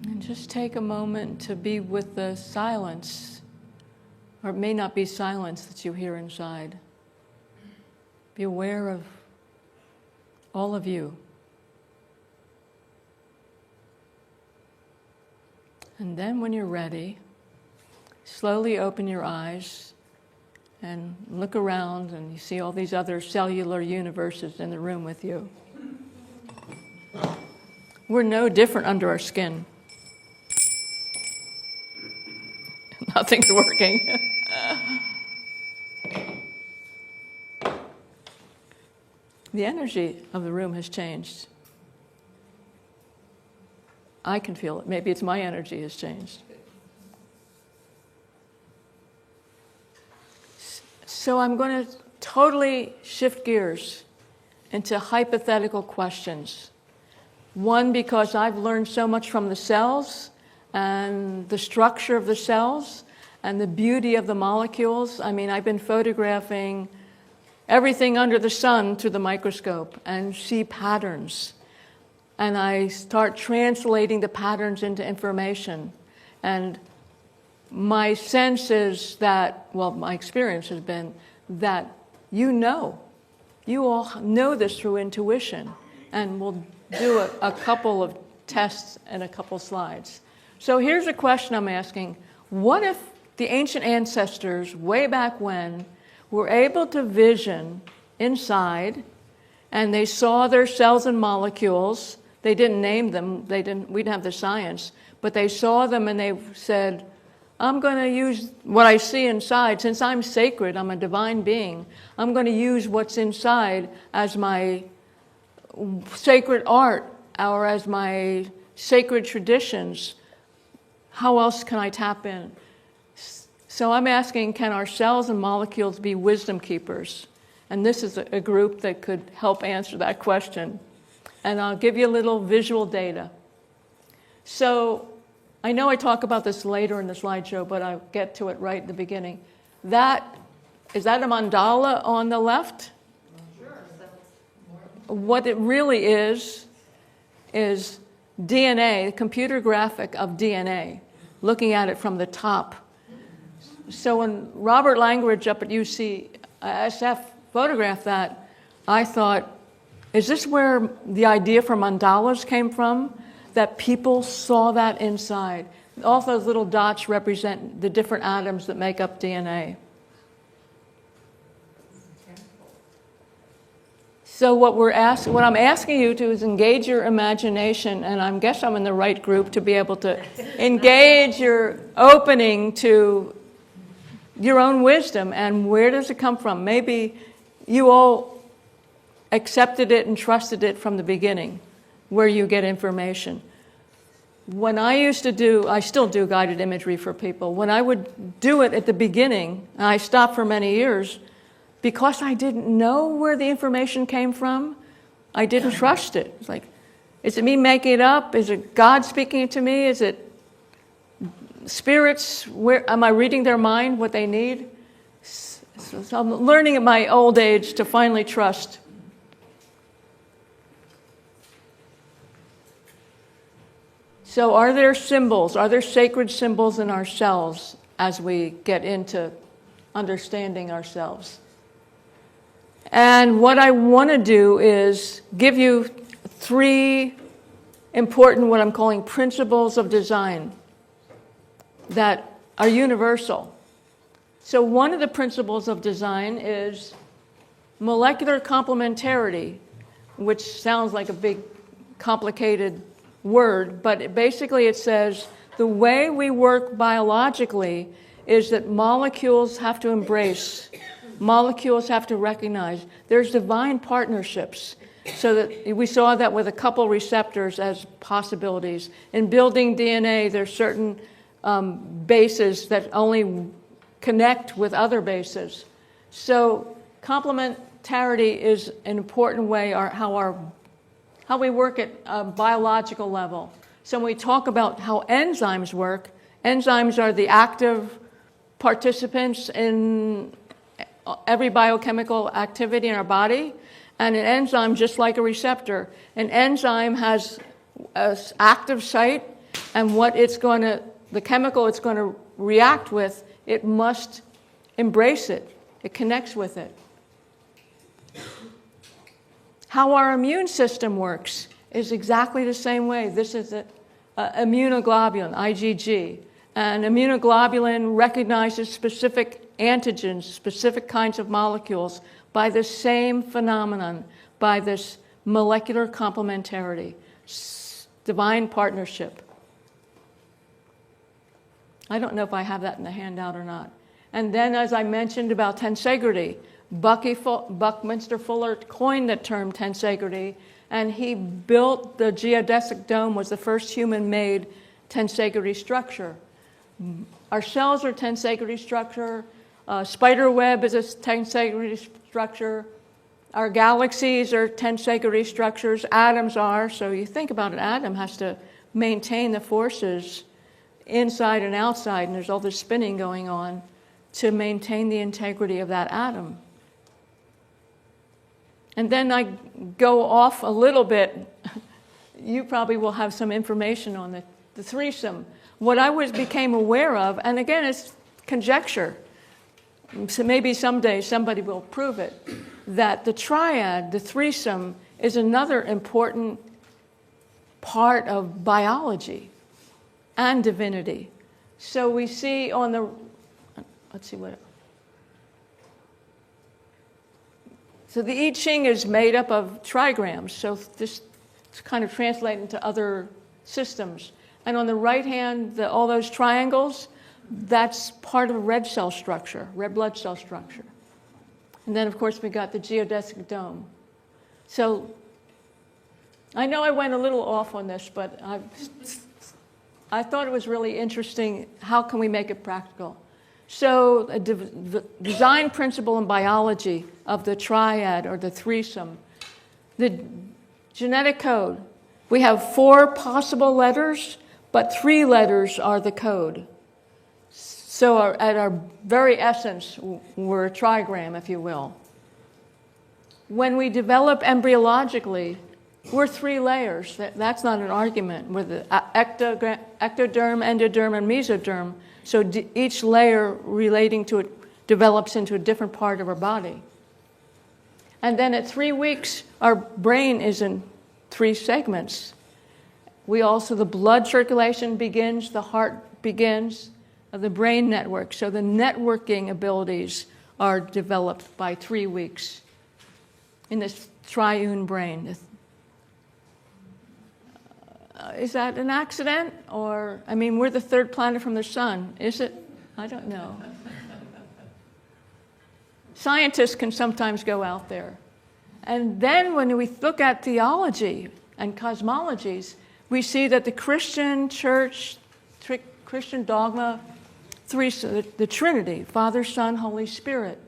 And just take a moment to be with the silence, or it may not be silence that you hear inside. Be aware of all of you. And then when you're ready, slowly open your eyes and look around, and you see all these other cellular universes in the room with you. We're no different under our skin. Nothing's working. The energy of the room has changed. I can feel it. Maybe it's my energy has changed. So I'm going to totally shift gears into hypothetical questions. One, because I've learned so much from the cells and the structure of the cells and the beauty of the molecules. I mean, I've been photographing everything under the sun through the microscope and see patterns. And I start translating the patterns into information. And my sense is that, well, my experience has been that you all know this through intuition. And we'll do a couple of tests and a couple slides. So here's a question I'm asking. What if the ancient ancestors, way back when, were able to vision inside, and they saw their cells and molecules? They didn't name them. We didn't have the science. But they saw them and they said, I'm going to use what I see inside. Since I'm sacred, I'm a divine being, I'm going to use what's inside as my sacred art or as my sacred traditions. How else can I tap in? So I'm asking, can our cells and molecules be wisdom keepers? And this is a group that could help answer that question. And I'll give you a little visual data. So I know I talk about this later in the slideshow, but I'll get to it right at the beginning. Is that a mandala on the left? Sure. What it really is DNA, the computer graphic of DNA, looking at it from the top. So when Robert Langridge up at UCSF photographed that, I thought, is this where the idea for mandalas came from? That people saw that inside. All those little dots represent the different atoms that make up DNA. So what I'm asking you to is engage your imagination, and I guess I'm in the right group to be able to engage your opening to your own wisdom. And where does it come from? Maybe you all accepted it and trusted it from the beginning, where you get information. When I still do guided imagery for people. When I would do it at the beginning, and I stopped for many years, because I didn't know where the information came from, I didn't trust it. It's like, is it me making it up? Is it God speaking to me? Is it spirits? Where am I reading their mind, what they need? So I'm learning at my old age to finally trust. So are there symbols? Are there sacred symbols in ourselves as we get into understanding ourselves? And what I want to do is give you 3 important, what I'm calling principles of design that are universal. So one of the principles of design is molecular complementarity, which sounds like a big, complicated word, but basically it says the way we work biologically is that molecules have to embrace, molecules have to recognize. There's divine partnerships. So that we saw that with a couple receptors as possibilities. In building DNA, there's certain bases that only connect with other bases. So complementarity is an important way how we work at a biological level. So when we talk about how enzymes work, enzymes are the active participants in every biochemical activity in our body. And an enzyme, just like a receptor, an enzyme has an active site, and the chemical it's going to react with, it must embrace it. It connects with it. How our immune system works is exactly the same way. This is an immunoglobulin, IgG. And immunoglobulin recognizes specific antigens, specific kinds of molecules by the same phenomenon, by this molecular complementarity, divine partnership. I don't know if I have that in the handout or not. And then, as I mentioned about tensegrity, Buckminster Fuller coined the term tensegrity, and he built the geodesic dome, was the first human-made tensegrity structure. Our cells are tensegrity structure. Spider web is a tensegrity structure. Our galaxies are tensegrity structures. Atoms are. So you think about an atom has to maintain the forces inside and outside, and there's all this spinning going on to maintain the integrity of that atom. And then I go off a little bit. You probably will have some information on the threesome. What I became aware of, and again, it's conjecture, so maybe someday somebody will prove it, that the triad, the threesome, is another important part of biology and divinity. So we see on the, let's see what, so the I Ching is made up of trigrams, so this kind of translates into other systems. And on the right hand, all those triangles, that's part of a red cell structure, red blood cell structure. And then, of course, we got the geodesic dome. So I know I went a little off on this, but I thought it was really interesting. How can we make it practical? So the design principle in biology of the triad or the threesome, the genetic code, we have 4 possible letters, but 3 letters are the code. So at our very essence, we're a trigram, if you will. When we develop embryologically, we're 3 layers. That's not an argument. We're the ectoderm, endoderm, and mesoderm. So each layer relating to it develops into a different part of our body. And then at 3 weeks, our brain is in 3 segments. The blood circulation begins, the heart begins, the brain network. So the networking abilities are developed by 3 weeks in this triune brain. Is that an accident? Or, we're the 3rd planet from the sun. Is it? I don't know. Scientists can sometimes go out there. And then when we look at theology and cosmologies, we see that the Christian church, Christian dogma, the Trinity, Father, Son, Holy Spirit.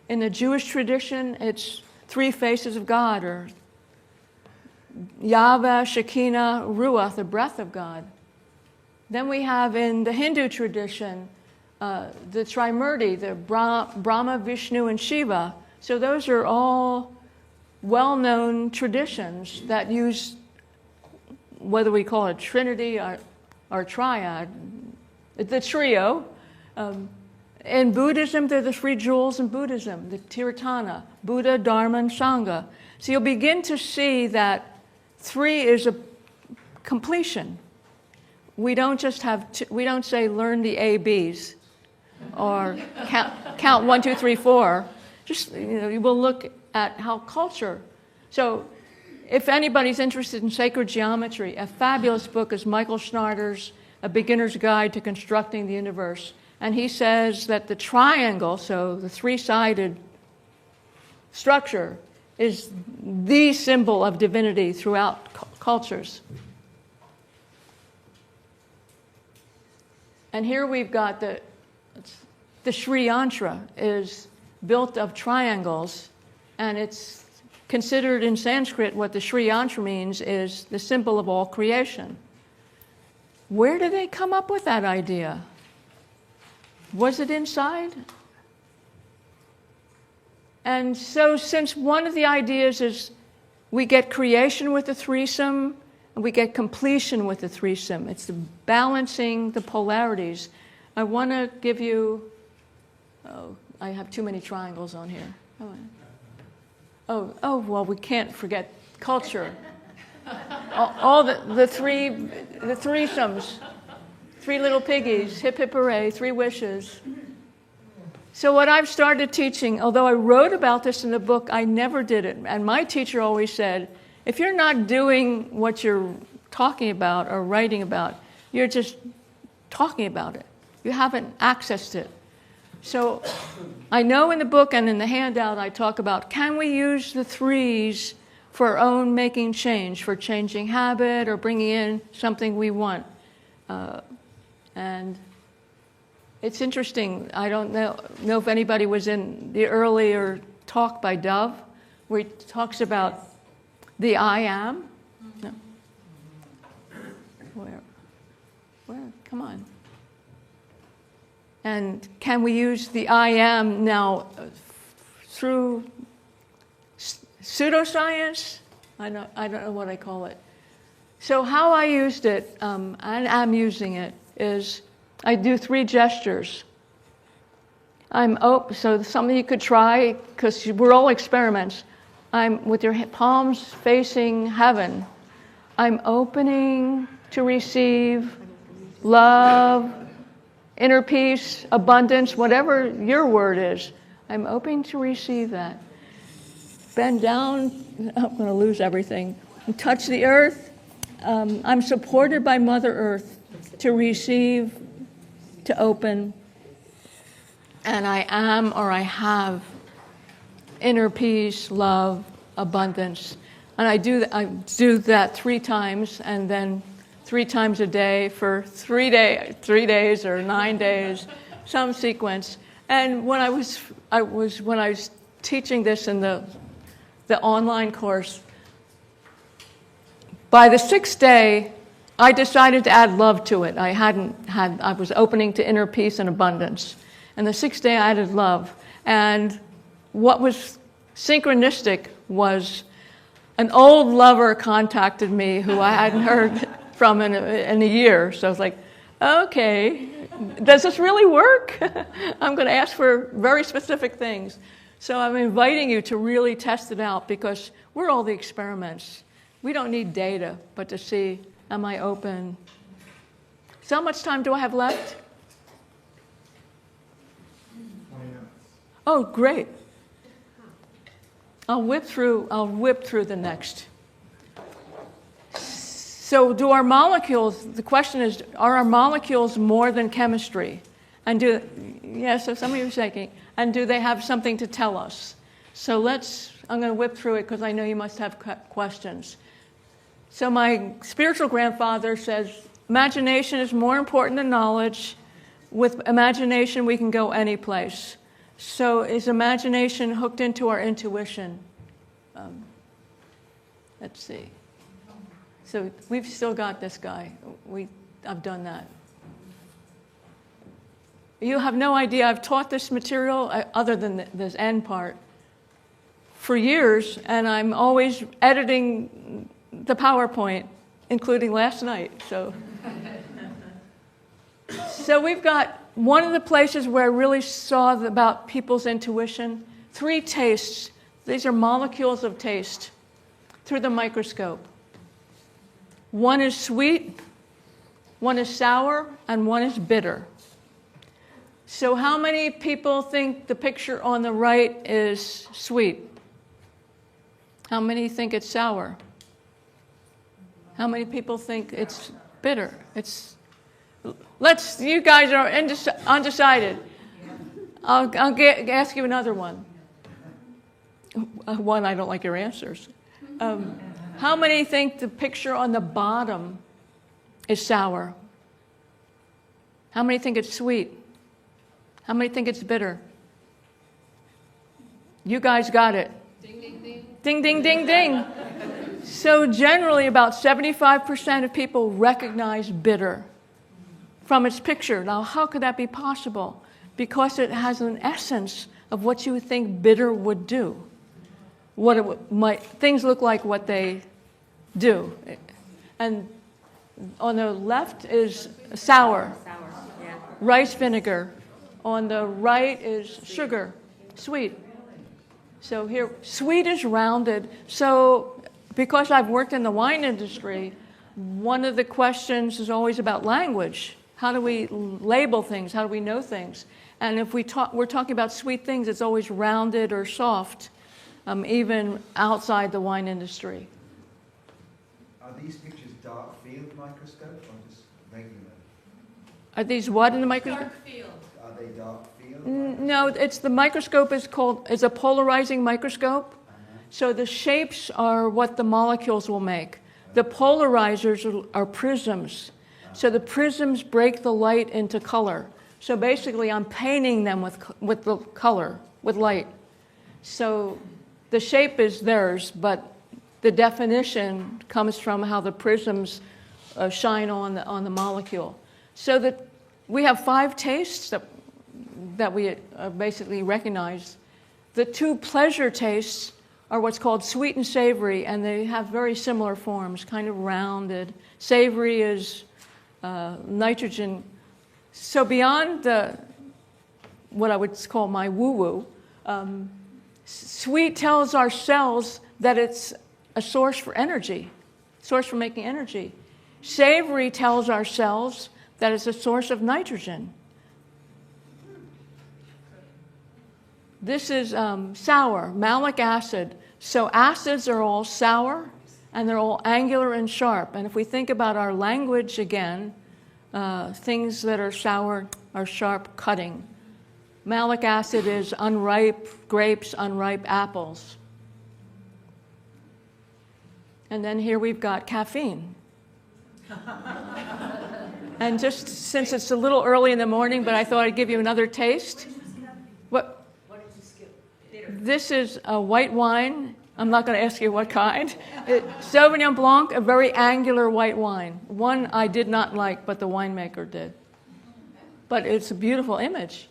In the Jewish tradition, it's 3 faces of God, or Yahweh, Shekinah, Ruach, the breath of God. Then we have in the Hindu tradition, the Trimurti, the Brahma, Vishnu, and Shiva. So those are all well-known traditions that use, whether we call it Trinity or Triad, the trio. In Buddhism, they're the 3 jewels in Buddhism, the Tiratana, Buddha, Dharma, and Sangha. So you'll begin to see that 3 is a completion. We don't just we don't say learn the ABs or count 1, 2, 3, 4. Just, you will look at how culture. So if anybody's interested in sacred geometry, a fabulous book is Michael Schneider's A Beginner's Guide to Constructing the Universe. And he says that the triangle, so the three-sided structure, is the symbol of divinity throughout cultures. And here we've got the Sri Yantra is built of triangles, and it's considered in Sanskrit what the Sri Yantra means is the symbol of all creation. Where did they come up with that idea? Was it inside? And so since one of the ideas is we get creation with the threesome, and we get completion with the threesome, it's the balancing the polarities. I want to give you, I have too many triangles on here. Well, we can't forget culture. All the threesomes, 3 little piggies, hip hip hooray, 3 wishes. So what I've started teaching, although I wrote about this in the book, I never did it. And my teacher always said, if you're not doing what you're talking about or writing about, you're just talking about it. You haven't accessed it. So I know in the book and in the handout I talk about, can we use the 3s for our own making change, for changing habit or bringing in something we want? And it's interesting. I don't know if anybody was in the earlier talk by Dove, where he talks about the I am. No. Where? Come on. And can we use the I am now through pseudoscience? I don't know what I call it. So how I used it, and I'm using it, is I do 3 gestures. I'm open, so something you could try, because we're all experiments. I'm with your palms facing heaven. I'm opening to receive love, inner peace, abundance, whatever your word is. I'm open to receive that. Bend down. I'm going to lose everything. And touch the earth. I'm supported by Mother Earth to receive, to open, and I am or I have inner peace, love, abundance. And I do that 3 times, and then 3 times a day for 3 days or 9 days, some sequence. And when I was teaching this in the online course, by the 6th day, I decided to add love to it. I was opening to inner peace and abundance. And the 6th day I added love. And what was synchronistic was an old lover contacted me who I hadn't heard from in a year. So I was like, okay, does this really work? I'm going to ask for very specific things. So I'm inviting you to really test it out, because we're all the experiments. We don't need data, but to see, am I open? So how much time do I have left? 20 minutes. Oh, great. I'll whip through the next. So do our molecules, the question is, are our molecules more than chemistry? And so some of you are shaking, and do they have something to tell us? So I'm going to whip through it because I know you must have questions. So my spiritual grandfather says, imagination is more important than knowledge. With imagination, we can go any place. So is imagination hooked into our intuition? Let's see. So we've still got this guy. I've done that. You have no idea. I've taught this material, other than this end part, for years, and I'm always editing the PowerPoint, including last night. So we've got one of the places where I really saw about people's intuition, 3 tastes. These are molecules of taste through the microscope. One is sweet, one is sour, and one is bitter. So how many people think the picture on the right is sweet? How many think it's sour? How many people think it's bitter? You guys are undecided. I'll ask you another one. One, I don't like your answers. How many think the picture on the bottom is sour? How many think it's sweet? How many think it's bitter? You guys got it. Ding, ding, ding. Ding, ding, ding, ding. So generally about 75% of people recognize bitter from its picture. Now, how could that be possible? Because it has an essence of what you would think bitter would do. Things look like what they do. And on the left is sour, Yeah. rice vinegar. On the right is sugar, sweet. So here, sweet is rounded. So because I've worked in the wine industry, one of the questions is always about language. How do we label things? How do we know things? And if we're talking about sweet things, it's always rounded or soft, even outside the wine industry. Are these pictures dark field microscope or just regular? Are these what in the microscope? Dark field. Are they dark field? No, it's the microscope is a polarizing microscope. So the shapes are what the molecules will make. The polarizers are prisms. So the prisms break the light into color. So basically I'm painting them with the color, with light. So the shape is theirs, but the definition comes from how the prisms shine on the molecule. So that we have 5 tastes that we basically recognize. The 2 pleasure tastes are what's called sweet and savory, and they have very similar forms, kind of rounded. Savory is nitrogen. So beyond what I would call my woo-woo, sweet tells our cells that it's a source for energy, source for making energy. Savory tells our cells that it's a source of nitrogen. This is sour, malic acid. So acids are all sour, and they're all angular and sharp. And if we think about our language again, things that are sour are sharp, cutting. Malic acid is unripe grapes, unripe apples. And then here we've got caffeine. And just since it's a little early in the morning, but I thought I'd give you another taste. What What did you skip? This is a white wine. I'm not going to ask you what kind. Sauvignon Blanc, a very angular white wine. One I did not like, but the winemaker did. But it's a beautiful image.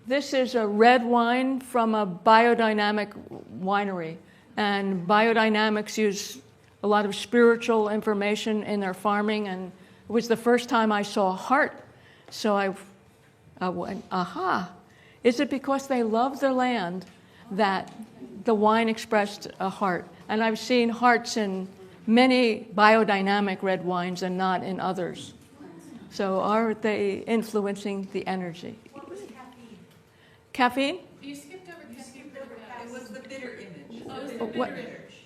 This is a red wine from a biodynamic winery. And biodynamics use a lot of spiritual information in their farming, and it was the first time I saw a heart. So I went, aha. Is it because they love their land that the wine expressed a heart? And I've seen hearts in many biodynamic red wines and not in others. So are they influencing the energy? What was caffeine? Caffeine? You skipped over caffeine. It was the bitter image. Oh, it was the What? bitter image.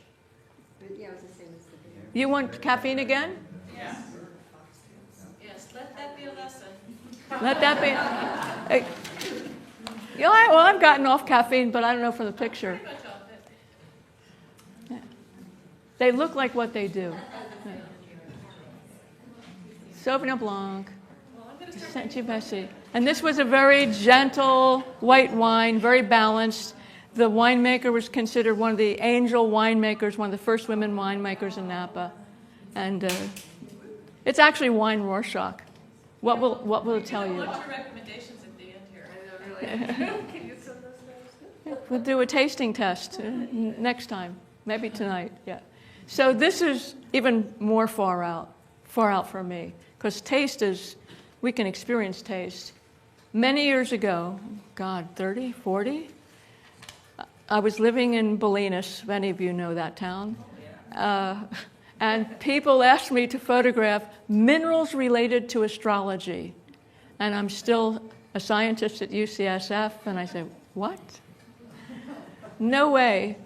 Yeah, it was the same as the bitter. You want caffeine again? Yes. Yes, let that be a lesson. Let that be. Yeah, well, I've gotten off caffeine, but I don't know from the picture. Pretty much off it. They look like what they do. Sauvignon Blanc, Well, I'm going to start Saint Bessie. And this was a very gentle white wine, very balanced. The winemaker was considered one of the angel winemakers, one of the first women winemakers in Napa. And it's actually wine Rorschach. What will it tell you? What's your recommendations at the end here? Can you send those notes? We'll do a tasting test next time, maybe tonight. Yeah. So this is even more far out for me, because taste is, we can experience taste. Many years ago, God, 30, 40, I was living in Bolinas, if any of you know that town, and people asked me to photograph minerals related to astrology. And I'm still a scientist at UCSF, and I said, what? No way.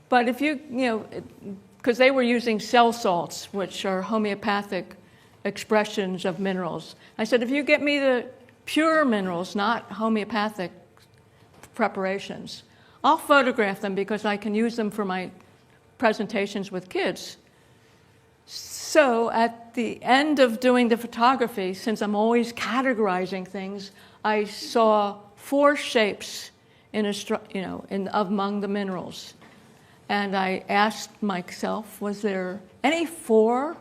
But if you know, because they were using cell salts, which are homeopathic expressions of minerals. I said, if you get me the pure minerals, not homeopathic preparations, I'll photograph them because I can use them for my presentations with kids. So at the end of doing the photography, since I'm always categorizing things, I saw 4 shapes among the minerals. And I asked myself, was there any 4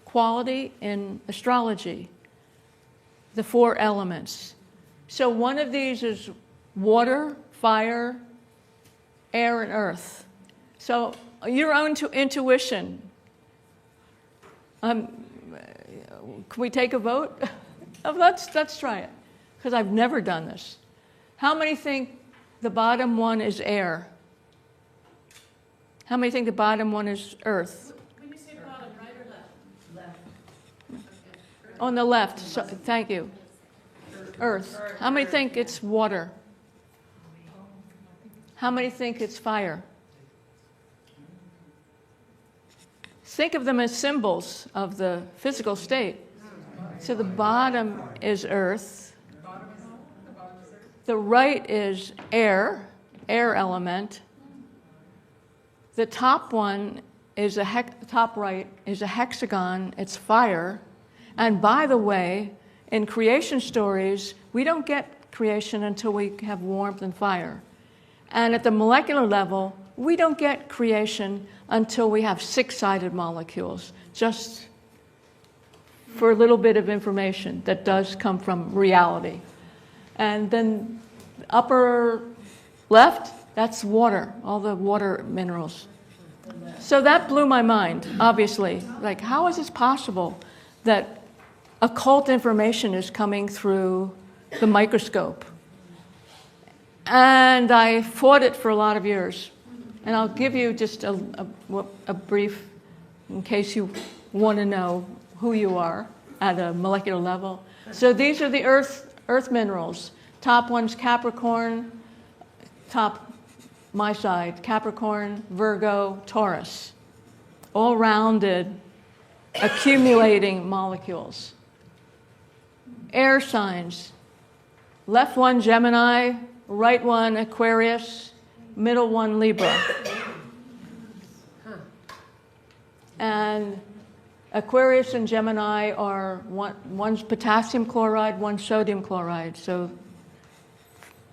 quality in astrology? The 4 elements. So one of these is water, fire, air, and earth. So your own intuition. Can we take a vote? Let's try it, because I've never done this. How many think the bottom one is air? How many think the bottom one is earth? When you say bottom, right or left? Left. On the left, so, thank you. Earth. How many think it's water? How many think it's fire? Think of them as symbols of the physical state. So the bottom is earth. The right is air element. The top one is top right is a hexagon, it's fire. And by the way, in creation stories, we don't get creation until we have warmth and fire. And at the molecular level, we don't get creation until we have 6-sided molecules, just for a little bit of information that does come from reality. And then upper left, that's water, all the water minerals. So that blew my mind, obviously. Like, how is this possible that occult information is coming through the microscope? And I fought it for a lot of years. And I'll give you just a brief, in case you want to know who you are at a molecular level. So these are the earth minerals. Top one's Capricorn, my side, Capricorn, Virgo, Taurus. All rounded, accumulating molecules. Air signs. Left one, Gemini. Right one, Aquarius. Middle one, Libra. And Aquarius and Gemini are, one's potassium chloride, one's sodium chloride. So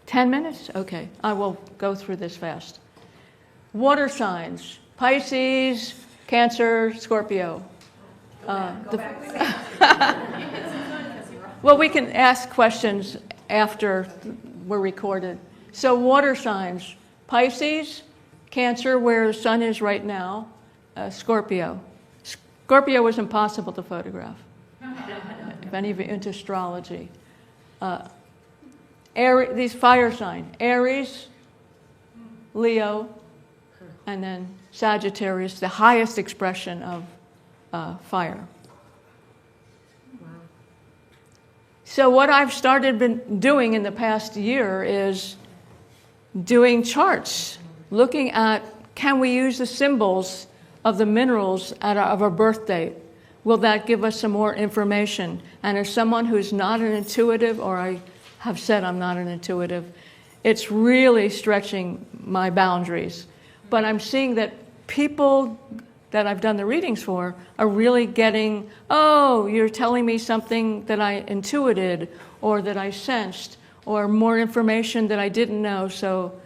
10 minutes? Okay, I will go through this fast. Water signs, Pisces, Cancer, Scorpio. Well, we can ask questions after we're recorded. So water signs, Pisces, Cancer, where the sun is right now, Scorpio. Scorpio was impossible to photograph, if any of you are into astrology. These fire sign, Aries, Leo, and then Sagittarius, the highest expression of fire. So what I've been doing in the past year is doing charts, looking at, can we use the symbols of the minerals of our birth date? Will that give us some more information? And as someone who's not an intuitive, or I have said I'm not an intuitive, it's really stretching my boundaries. But I'm seeing that people that I've done the readings for are really getting, oh, you're telling me something that I intuited or that I sensed or more information that I didn't know. So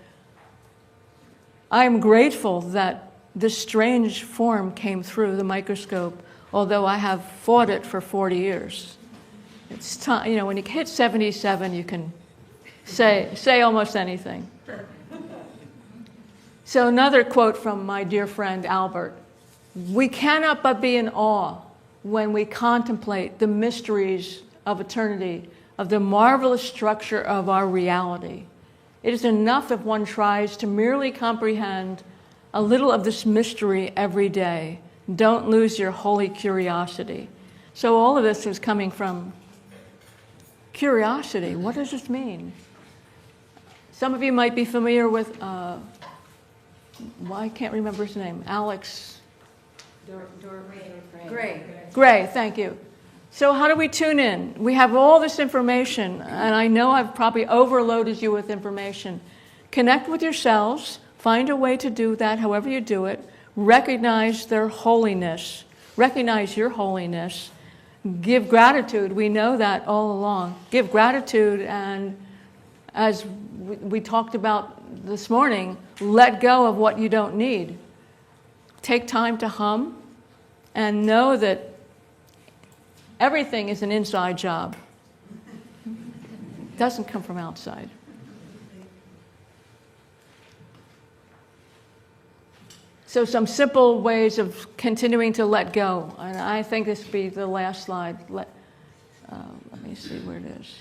I'm grateful that this strange form came through the microscope, although I have fought it for 40 years. It's time, when you hit 77, you can say almost anything. So another quote from my dear friend Albert. We cannot but be in awe when we contemplate the mysteries of eternity, of the marvelous structure of our reality. It is enough if one tries to merely comprehend a little of this mystery every day. Don't lose your holy curiosity. So all of this is coming from curiosity. What does this mean? Some of you might be familiar with I can't remember his name, Alex Gray. Gray, thank you. So how do we tune in? We have all this information, and I know I've probably overloaded you with information. Connect with yourselves, find a way to do that, however you do it. Recognize their holiness. Recognize your holiness. Give gratitude. We know that all along. Give gratitude, and as we talked about this morning, let go of what you don't need. Take time to hum and know that everything is an inside job. It doesn't come from outside. So some simple ways of continuing to let go. And I think this will be the last slide. Let me see where it is.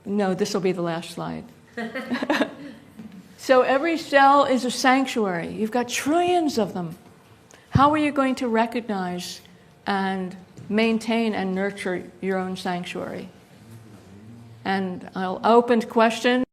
No, this will be the last slide. So every cell is a sanctuary. You've got trillions of them. How are you going to recognize and maintain and nurture your own sanctuary? And I'll open to questions.